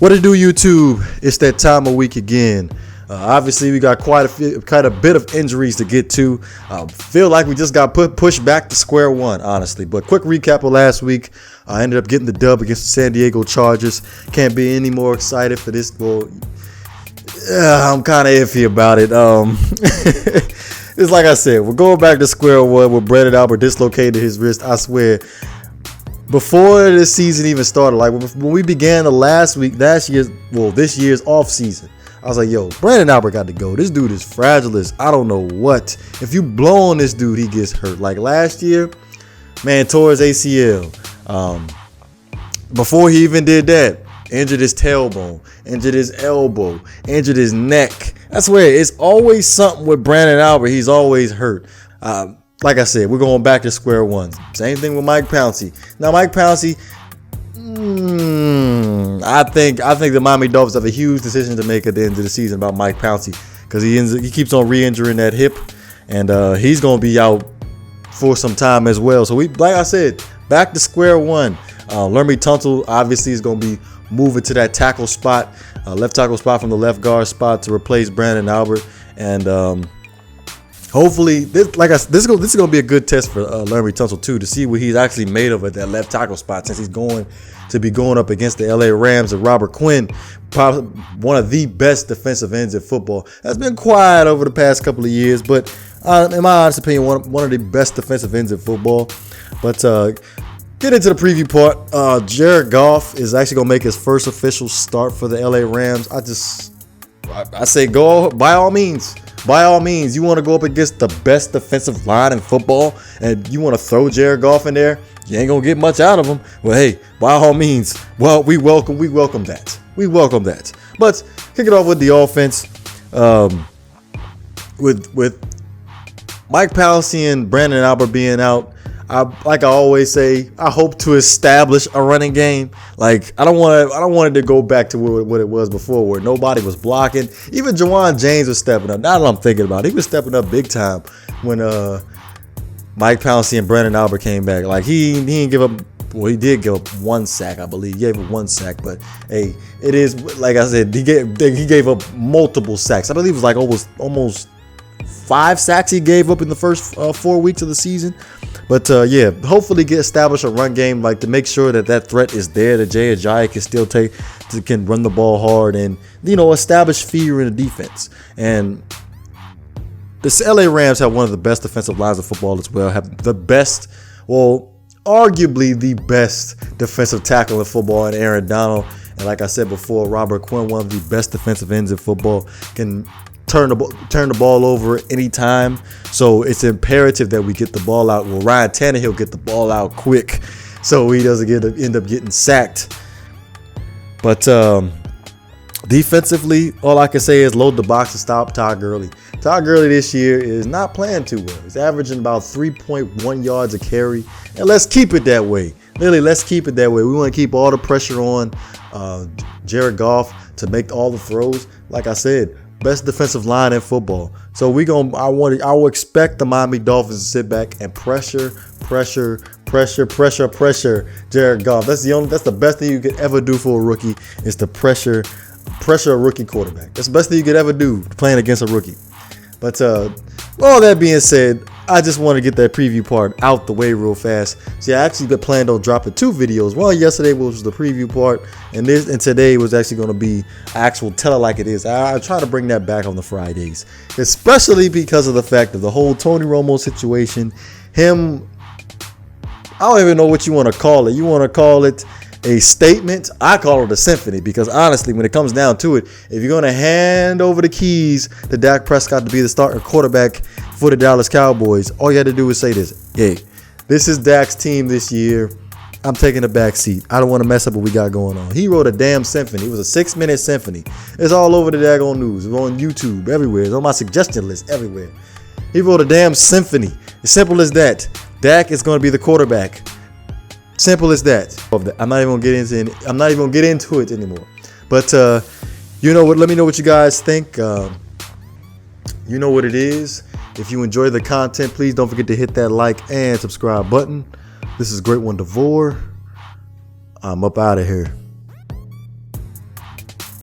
What it do, YouTube? It's that time of week again. Obviously, we got quite a bit of injuries to get to. Feel like we just got pushed back to square one, honestly. But quick recap of last week. I ended up getting the dub against the San Diego Chargers. Can't be any more excited for this. Well, I'm kind of iffy about it. It's like I said, we're going back to square one with Brandon Albert dislocated his wrist. I swear. Before this season even started, like when we began this year's off season, I was like, yo, Brandon Albert got to go. This dude is fragile as I don't know what. If you blow on this dude, he gets hurt. Like last year, man, tore his ACL. Before he even did that, injured his tailbone, injured his elbow, injured his neck. I swear, it's always something with Brandon Albert. He's always hurt. Like I said, we're going back to square one. Same thing with Mike Pouncey. Now, Mike Pouncey, I think the Miami Dolphins have a huge decision to make at the end of the season about Mike Pouncey because he keeps on re-injuring that hip, and he's going to be out for some time as well. So like I said, back to square one. Laremy Tunsil obviously is going to be moving to that tackle spot, left tackle spot from the left guard spot to replace Brandon Albert, and hopefully, this is going to be a good test for Laremy Tunsil too, to see what he's actually made of at that left tackle spot, since he's going to be going up against the LA Rams and Robert Quinn, probably one of the best defensive ends in football. That's been quiet over the past couple of years, but in my honest opinion, one of the best defensive ends in football. But get into the preview part. Jared Goff is actually going to make his first official start for the LA Rams. I say go by all means. By all means, you want to go up against the best defensive line in football and you want to throw Jared Goff in there, you ain't going to get much out of him. Well, hey, by all means, well, we welcome that. We welcome that. But kick it off with the offense. With Mike Pouncey and Brandon Albert being out, like I always say, I hope to establish a running game. Like I don't want it to go back to what it was before, where nobody was blocking. Even Juwan James was stepping up. Now that I'm thinking about it, he was stepping up big time when Mike Pouncey and Brandon Albert came back. Like he didn't give up. Well, he did give up one sack, I believe. He gave up one sack, but hey, it is like I said. He gave up multiple sacks. I believe it was like almost 5 sacks he gave up in the first 4 weeks of the season. But yeah, hopefully establish a run game, like to make sure that threat is there, that Jay Ajayi can run the ball hard and, establish fear in the defense. And the LA Rams have one of the best defensive lines of football as well, have the best, arguably the best defensive tackle in football in Aaron Donald. And like I said before, Robert Quinn, one of the best defensive ends in football, can turn the ball over anytime. So it's imperative that we get the ball out. Well, Ryan Tannehill get the ball out quick so he doesn't end up getting sacked. But defensively, all I can say is load the box and stop Todd Gurley. Todd Gurley this year is not playing too well. He's averaging about 3.1 yards a carry. And let's keep it that way. Literally, let's keep it that way. We want to keep all the pressure on Jared Goff to make all the throws. Like I said, best defensive line in football. So I will expect the Miami Dolphins to sit back and pressure Jared Goff. That's the best thing you could ever do for a rookie, is to pressure a rookie quarterback. That's the best thing you could ever do, playing against a rookie. But all that being said, I just want to get that preview part out the way real fast. See, I actually planned on dropping 2 videos. One yesterday, which was the preview part, and today was actually going to be actual Tell It Like It Is. I try to bring that back on the Fridays, especially because of the fact of the whole Tony Romo situation. I don't even know what you want to call it. You want to call it a statement? I call it a symphony, because honestly, when it comes down to it, if you're going to hand over the keys to Dak Prescott to be the starting quarterback for the Dallas Cowboys, all you had to do is say this: hey, this is Dak's team this year. I'm taking a back seat. I don't want to mess up what we got going on. He wrote a damn symphony. It was a 6-minute symphony. It's all over the daggone news. It's on YouTube, everywhere. It's on my suggestion list, everywhere. He wrote a damn symphony. As simple as that. Dak is going to be the quarterback. Simple as that. I'm not even gonna get into it anymore. But you know what? Let me know what you guys think. You know what it is. If you enjoy the content, please don't forget to hit that like and subscribe button. This is GreatOne DeVore. I'm up out of here.